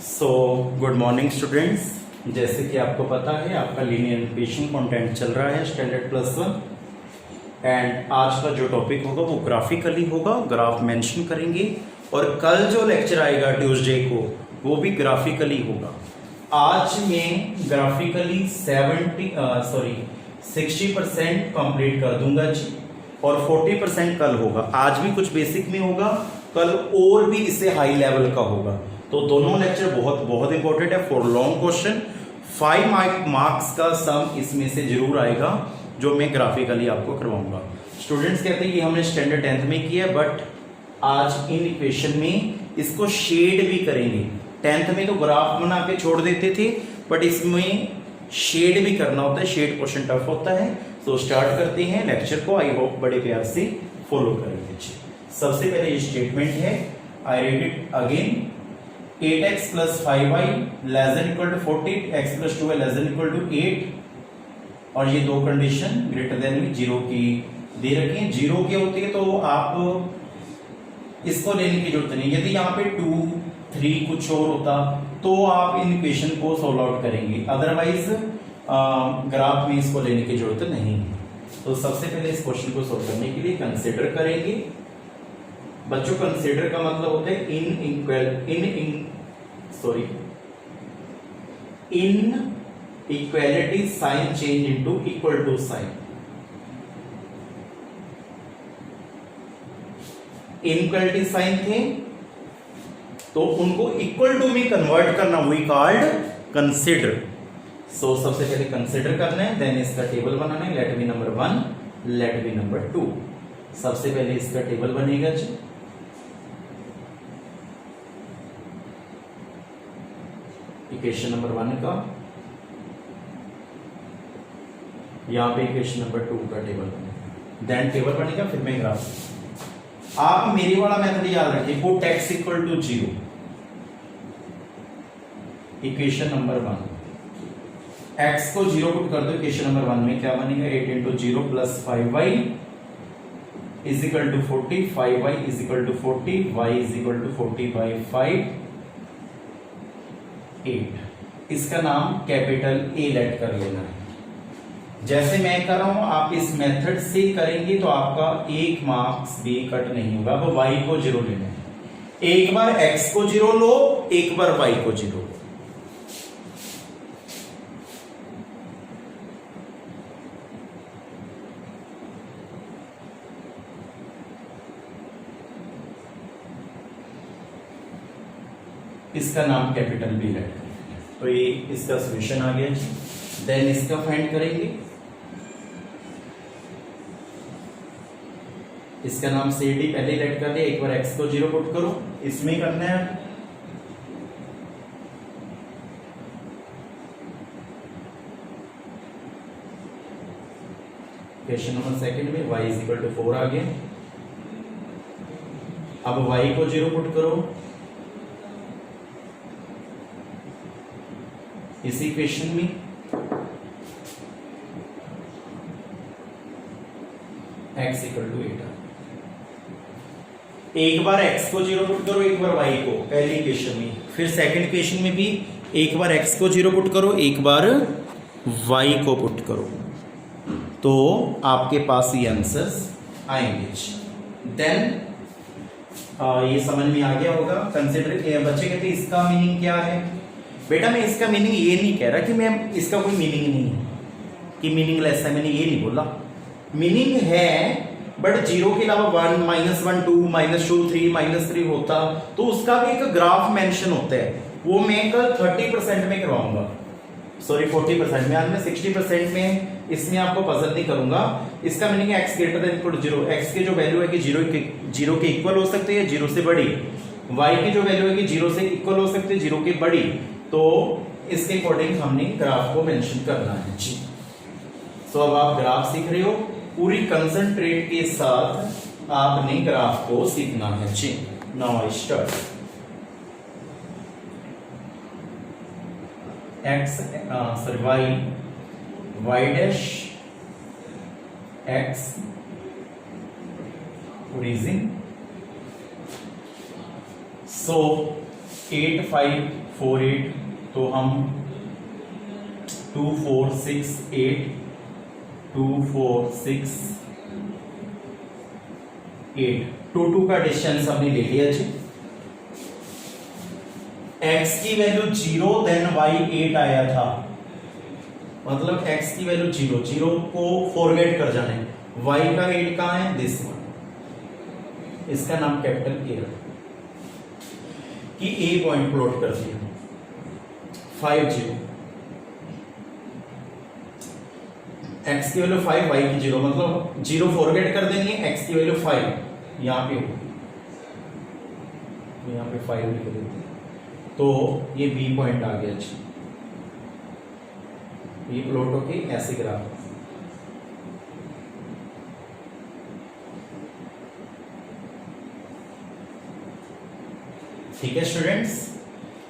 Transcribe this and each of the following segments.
So good morning students. जैसे कि आपको पता है आपका लीनियर इक्वेशन कंटेंट चल रहा है स्टैंडर्ड प्लस वन। एंड आज का जो टॉपिक होगा वो ग्राफिकली होगा, ग्राफ मेंशन करेंगे। और कल जो लेक्चर आएगा ट्यूसडे को वो भी ग्राफिकली होगा। आज मैं ग्राफिकली 60% कंप्लीट कर दूंगा जी, और 40% कल होगा। आज भी कुछ बेसिक में होगा, कल और भी इससे हाई लेवल का होगा। तो दोनों लेक्चर बहुत बहुत इंपॉर्टेंट है फॉर लॉन्ग क्वेश्चन। 5 मार्क्स का सम इसमें से जरूर आएगा जो मैं ग्राफिकली आपको करवाऊंगा। स्टूडेंट्स कहते हैं कि हमने स्टैंडर्ड 10th में किया, बट आज इन इक्वेशन में इसको शेड भी करेंगे। 10th में तो ग्राफ बना के छोड़ देते थे, बट इसमें शेड भी करना होता है। शेड क्वेश्चन टफ होता है। तो स्टार्ट करते हैं लेक्चर को। आई होप बड़े प्यार से फॉलो करेंगे। सबसे पहले ये स्टेटमेंट है, I read it again. 8x plus 5y less than equal to 40, x plus 2y less than equal to 8, और ये दो कंडीशन ग्रेटर देन 0 की दे रखी हैं। 0 के होती है तो आप इसको लेने की जरूरत नहीं। यदि यहाँ पे 2, 3 कुछ और होता तो आप इन इक्वेशन को सॉल्व आउट करेंगे, अदरवाइज ग्राफ में इसको लेने की जरूरत नहीं है। तो सबसे पहले इस क्वेश्चन को सॉल्व करने के लिए कंसिडर करेंगे। बच्चों कंसिडर का मतलब होता है inequality sign change into equal to sign. Inequality sign थे तो उनको इक्वल टू में कन्वर्ट करना, वी कॉल्ड कंसिडर। सो सबसे पहले कंसिडर करना है, देन इसका टेबल बनाना है। Let be number 1, let be number 2। सबसे पहले इसका टेबल बनेगा जी। इक्वेशन नंबर 1 का, यहां पे इक्वेशन नंबर 2 का टेबल बनेगा, देन टेबल बनेगा, फिर मैं ग्राफ। आप मेरी वाला मेथड याद रखिए, put x equal to 0। Equation number 1, x को 0 पुट कर दो। इक्वेशन नंबर 1 में क्या बनेगा, 8 into 0 plus 5y is equal to 40, 5y is equal to 40, y is equal to 40 by 5, 8। इसका नाम कैपिटल ए लेट कर लेना है। जैसे मैं कर रहा हूं आप इस मेथड से करेंगे तो आपका 1 मार्क्स भी कट नहीं होगा। अब y को 0 लेना है। एक बार x को 0 लो, एक बार y को 0 लो। इसका नाम कैपिटल बी लेट करेंगे। तो ये इसका सॉल्यूशन आ गया। देन इसका फाइंड करेंगे। इसका नाम सी डी पहले लेट कर दिया। एक बार x को 0 पुट करो, इसमें करना है। क्वेश्चन नंबर सेकंड में y इज इक्वल टू 4 आ गया। अब y को 0 पुट करो इसी इक्वेशन में। x equal to 8। एक बार x को 0 पुट करो, एक बार y को, पहली इक्वेशन में। फिर सेकंड इक्वेशन में भी एक बार x को 0 पुट करो, एक बार y को पुट करो, तो आपके पास ये आंसर्स आएंगे। देन ये समझ में आ गया होगा। कंसिडर बच्चे कहते हैं इसका मीनिंग क्या है। बेटा मैं इसका मीनिंग ये नहीं कह रहा कि मैं इसका कोई मीनिंग नहीं है कि मीनिंगलेस है, मैंने ये नहीं बोला। मीनिंग है, बट 0 के अलावा 1, -1, 2, -2, 3, -3 होता तो उसका भी एक ग्राफ मेंशन होता है। वो मैं कल 30% में करवाऊंगा, सॉरी 40% में। आज मैं 60% में इसमें आपको पजल नहीं करूंगा। इसका मीनिंग है x greater than equal to 0। x की जो वैल्यू है कि 0 के इक्वल हो सकती है, 0 से बड़ी। y की जो वैल्यू है कि 0 से इक्वल हो सकती है, 0 के बड़ी। तो इसके अकॉर्डिंग हमने ग्राफ को मेंशन करना है जी। सो अब आप ग्राफ सीख रहे हो, पूरी कंसंट्रेट के साथ आपने ग्राफ को सीखना है जी। Now I start. y dash x origin. So 8, 5, 4 8, तो हम 2 4 6 8, 2 4 6 8, 2 2 का डिस्टेंस हमने ले लिया जी। x की वैल्यू 0 देन y 8 आया था, मतलब x की वैल्यू 0, 0 को फॉरगेट कर जाना है। y का 8 कहां है, दिस वन, इसका नाम कैपिटल ए कि ए पॉइंट प्लॉट कर दिया 5 0, x की वैल्यू 5, y की 0, मतलब 0 फॉरगेट कर देनी है, x की वैल्यू 5 यहां पे होगी, यहां पे 5 लिख देते हैं, तो ये बी पॉइंट आ गया जी। ये प्लॉट होके ऐसे ग्राफ, ठीक है स्टूडेंट्स।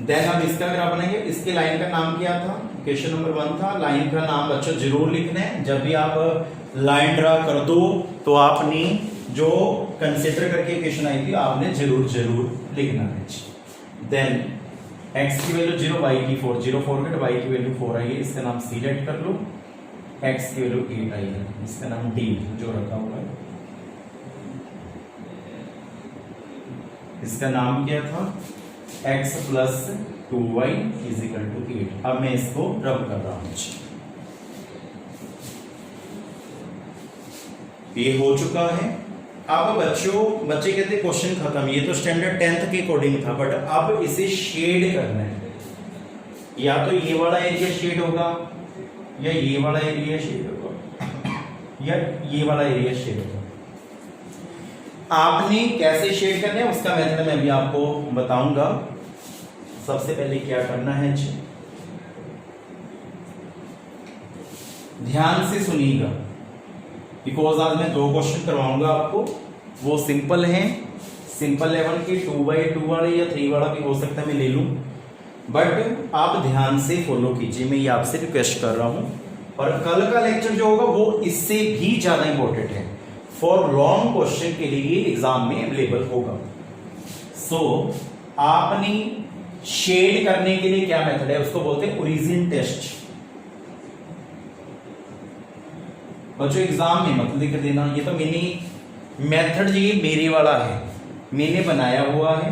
देन अब इसका ग्राफ बनाएंगे। इसके लाइन का नाम क्या था, क्वेश्चन नंबर 1 था। लाइन का नाम बच्चों जरूर लिखना है, जब भी आप लाइन ड्रा कर दो तो आपने जो कंसीडर करके क्वेश्चन आई थी आपने जरूर जरूर लिखना है। देन x की वैल्यू 0, y की 4, 0 फॉरगेट, y की वैल्यू 4 आई है, इसका नाम सिलेक्ट कर लो। x की वैल्यू 8 आई है, इसका नाम d जो रखा हुआ है, इसका नाम क्या था, x plus 2y is equal to 8। अब मैं इसको रब कर रहा हूं, ये हो चुका है। अब बच्चे कहते हैं क्वेश्चन खत्म, ये तो स्टैंडर्ड 10th के अकॉर्डिंग था, बट अब इसे शेड करना है। या तो ये वाला एरिया शेड होगा, या ये वाला एरिया शेड होगा, या ये वाला एरिया शेड होगा। आपने कैसे शेड करना है उसका मेथड मैं भी आपको बताऊंगा। सबसे पहले क्या करना है, ध्यान से सुनिएगा, बिकॉज आज मैं 2 क्वेश्चन करवाऊंगा आपको, वो सिंपल हैं, सिंपल लेवल के 2x2 वाले या 3 वाला भी हो सकता है मैं ले लूं, बट आप ध्यान से फॉलो कीजिए, मैं ये आपसे रिक्वेस्ट कर रहा हूं। और कल का लेक्चर जो होगा वो इससे भी ज्यादा इंपॉर्टेंट है, फॉर लॉन्ग क्वेश्चन के लिए एग्जाम में अवेलेबल होगा। सो आपने शेड करने के लिए क्या मेथड है, उसको बोलते हैं ओरिजिन टेस्ट। बच्चों एग्जाम में मत लिख देना, ये तो मैंने मेथड, ये मेरे वाला है, मैंने बनाया हुआ है।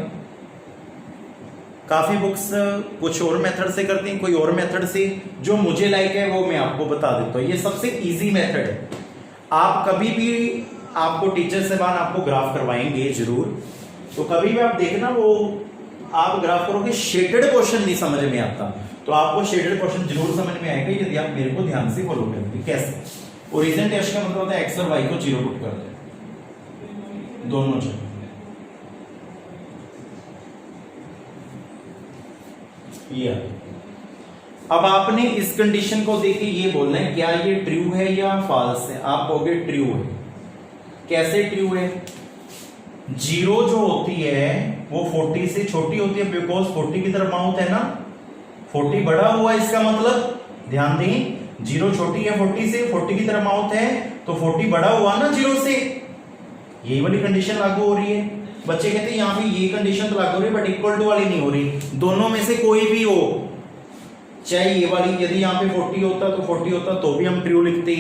काफी बुक्स कुछ और मेथड से करती हैं, कोई और मेथड से, जो मुझे लाइक है वो मैं आपको बता देता हूं। ये सबसे इजी मेथड है। आप कभी भी, आपको टीचर साहब आपको ग्राफ करवाएंगे जरूर, तो कभी भी आप देखना वो आप ग्राफ करोगे, शेडेड क्वेश्चन नहीं समझ में आता, तो आपको शेडेड क्वेश्चन जरूर समझ में आएगा यदि आप मेरे को ध्यान से फॉलो करेंगे। कैसे, ओरिजिन टेस्ट का मतलब होता है एक्स और वाई को 0 पुट कर दो दोनों जगह। ये अब आपने इस कंडीशन को देखे ये बोलना है क्या ये ट्रू है या फॉल्स है। आप कहोगे ट्रू है। कैसे ट्रू है, 0 जो होती है वो 40 से छोटी होती है, बिकॉज 40 की तरफ माउथ है ना, 40 बड़ा हुआ है, इसका मतलब ध्यान दें 0 छोटी है 40 से, 40 की तरफ माउथ है तो 40 बड़ा हुआ ना 0 से, यही वाली कंडीशन लागू हो रही है। बच्चे कहते हैं यहाँ पे ये कंडीशन तो लागू हो रही है बट इक्वल टू वाली नहीं हो रही, दोनों में से कोई भी हो, चाहे ये वाली, यदि यहाँ पे 40 होता तो 40 होता तो भी हम ट्रू लिखते,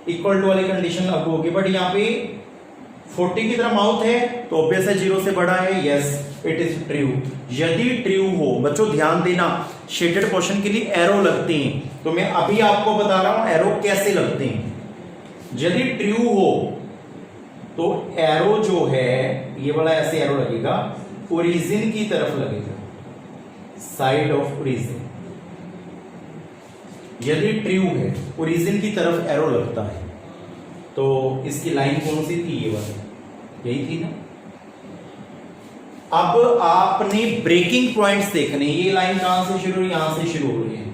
इक्वल टू वाली कंडीशन लागू होगी। बट यहाँ पे 40 की तरफ माउथ है तो ऑब्वियस है 0 से बड़ा है, यस इट इज ट्रू। यदि ट्रू हो, बच्चों ध्यान देना, शेडेड क्वेश्चन के लिए एरो लगते हैं, तो मैं अभी आपको बता रहा हूं एरो कैसे लगते हैं। यदि ट्रू हो तो एरो जो है ये वाला ऐसे एरो लगेगा, ओरिजिन की तरफ लगेगा, साइड ऑफ ओरिजिन। यदि ट्रू है ओरिजिन की तरफ एरो लगता है, तो इसकी लाइन कौन सी थी, ये वाली, यही थी ना। अब आपने ब्रेकिंग पॉइंट्स देखने, ये लाइन कहां से शुरू, यहां से शुरू हो रही है,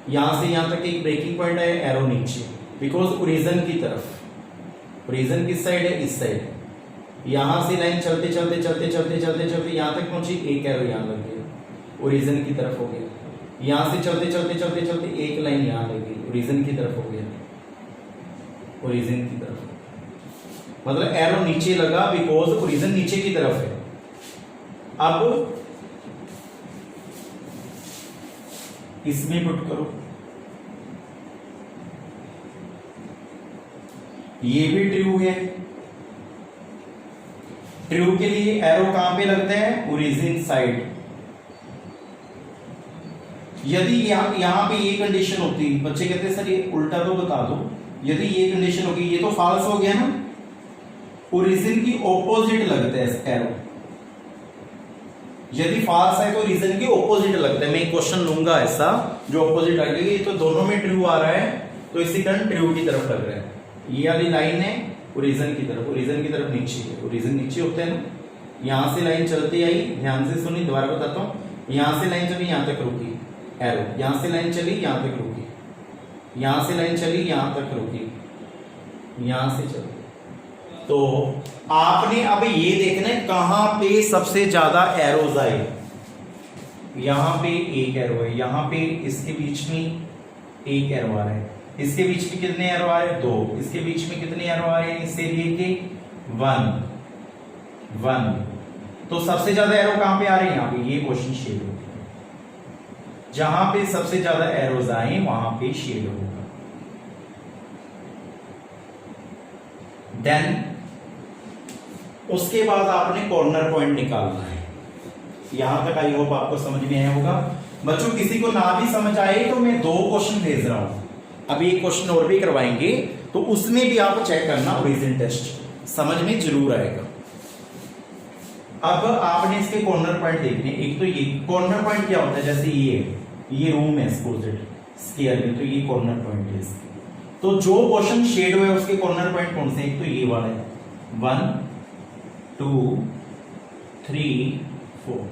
यहां से यहां तक एक ब्रेकिंग पॉइंट है, एरो नीचे, बिकॉज ओरिजिन की तरफ, ओरिजिन किस साइड है, इस साइड। यहां से लाइन चलते चलते चलते चलते चलते चलते यहां तक पहुंची, एक एरो यहां लग गया, ओरिजिन की तरफ हो गया। यहां से चलते चलते चलते चलते एक लाइन यहां लग गई, ओरिजिन की तरफ हो गया, ओरिजिन की तरफ, मतलब एरो नीचे लगा बिकॉज ओरिजिन नीचे की तरफ है। अब इसमें पुट करो, ये भी ट्रू है। ट्रू के लिए एरो कहां पे लगते हैं? Origin side. यदि यहां पे ये कंडीशन होती, बच्चे कहते हैं सर ये उल्टा तो बता दो, यदि ये कंडीशन होगी, ये तो फॉल्स हो गया ना, ओरिजिन की ऑपोजिट लगता है एरो। यदि फॉल्स है तो रीजन की ऑपोजिट लगता है। मैं एक क्वेश्चन लूंगा ऐसा जो ऑपोजिट आ जाएगी, तो दोनों में ट्रू आ रहा है तो इसी कारण ट्रू की तरफ लग रहा है। ये वाली लाइन है ओरिजिन की तरफ, ओरिजिन की तरफ नीचे है, ओरिजिन नीचे होता है ना। यहां से लाइन चलती आई, ध्यान से सुनी, दोबारा बताता हूं। यहां से लाइन चली, यहां तक रुकी एरो, यहां से लाइन चली, यहां तक रुकी, यहां से लाइन चली, यहां तक रुकी, यहां से चली। तो आपने अब ये देखना है कहां पे सबसे ज्यादा एरोज आए। यहां पे एक एरो है, यहां पे इसके बीच में एक एरो आ रहा है, इसके बीच में कितने एरो आ रहे हैं? 2। इसके बीच में कितने एरो आ रहे हैं? इस एरिया के 1। तो सबसे ज्यादा एरो कहां पे आ रहे हैं? यहां पे। ये क्वेश्चन शेड होगा, जहां पे सबसे ज्यादा एरोज आए वहां पे शेड होगा। देन उसके बाद आपने कॉर्नर पॉइंट निकालना है। यहां तक आई होप आपको समझ में आया होगा। बच्चों किसी को ना भी समझ आए तो मैं 2 क्वेश्चन भेज रहा हूं, अभी एक क्वेश्चन और भी करवाएंगे, तो उसमें भी आप चेक करना, ओरिजिन टेस्ट समझ में जरूर आएगा। अब आपने इसके कॉर्नर पॉइंट देखने। एक तो ये कॉर्नर पॉइंट क्या होता है, जैसे ये रूम है सपोजेड स्क्वायर में, तो ये कॉर्नर पॉइंट है इसके। तो जो क्वेश्चन शेड हुआ है उसके कॉर्नर पॉइंट कौन से? एक तो ये वाला है 1 2 3 4,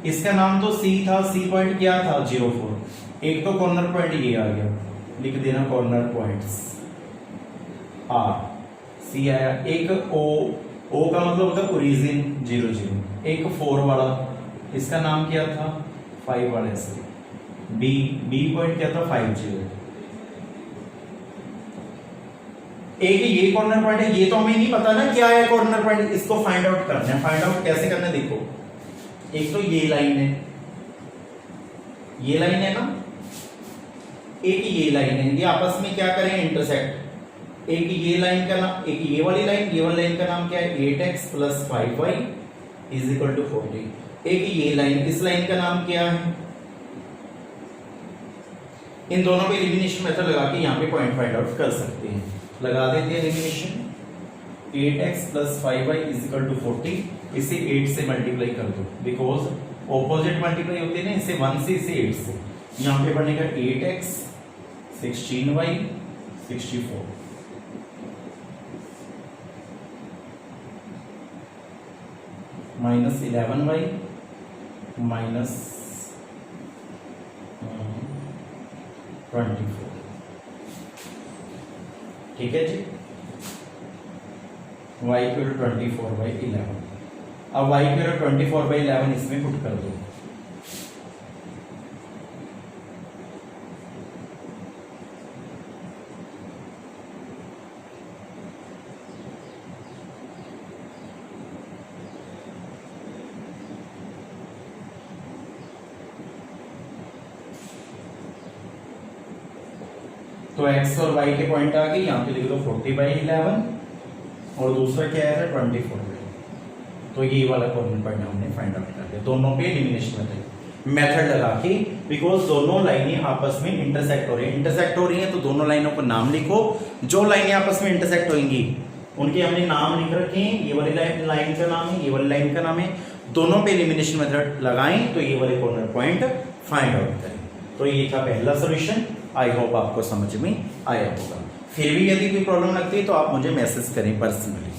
इसका नाम तो सी था, सी पॉइंट क्या था? 0 4। एक तो कॉर्नर पॉइंट ये आ गया, लिख देना कॉर्नर पॉइंट्स आर, सी आया। एक ओ का मतलब होता है ओरिजिन 0 0। एक 4 वाला, इसका नाम क्या था? 5 वाला ऐसे। बी पॉइंट क्या था? 5 0। एक ये कॉर्नर पॉइंट है, ये तो हमें नहीं पता ना क्या है कॉर्नर पॉइंट, इसको फाइंड आउट करना है। फाइंड आउट कैसे करना है देखो, एक तो ये लाइन है, ये लाइन है ना, एक ये लाइन है, ये आपस में क्या करें? इंटरसेक्ट। एक ये लाइन का नाम, एक ये वाली लाइन का नाम क्या है? 8x + 5y = 40। एक ये लाइन, इस लाइन का नाम क्या है? इन दोनों पे एलिमिनेशन मेथड लगा के यहाँ पे पॉइंट फाइंड आउट कर सकते हैं। लगा देते हैं एलिमिनेशन। 8x + 5y = 40, इसे 8 से मल्टीप्लाई कर दो, बिकॉज ऑपोजिट मल्टीप्लाई होते हैं ना, इसे 1 से, इसे 8 से। यहाँ पे बनेगा 8x 16y 64 -11y -24। ठीक है जी, y = 24/11। अब y = 24/11 इसमें पुट कर दो। तो x और y के पॉइंट आ गए, यहाँ पे लिख दो 40/11 और दूसरा क्या है 24। तो ये वाला कॉर्नर पॉइंट हमने फाइंड आउट कर दिया, दोनों पे एलिमिनेशन मेथड लगा के, बिकॉज दोनों लाइनें आपस में इंटरसेक्ट हो रही है। इंटरसेक्ट हो रही है तो दोनों लाइनों को नाम लिखो। जो लाइनें आपस में इंटरसेक्ट होंगी उनके हमने नाम लिख रखे हैं। ये वाली लाइन का नाम है, ये वाली लाइन का नाम है। दोनों पे एलिमिनेशन मेथड लगाएं तो ये वाले कॉर्नर पॉइंट फाइंड आउट करें। तो ये था पहला सॉल्यूशन। आई होप आपको समझ में आया होगा। फिर भी यदि कोई प्रॉब्लम लगती है तो आप मुझे मैसेज करें पर्सनली।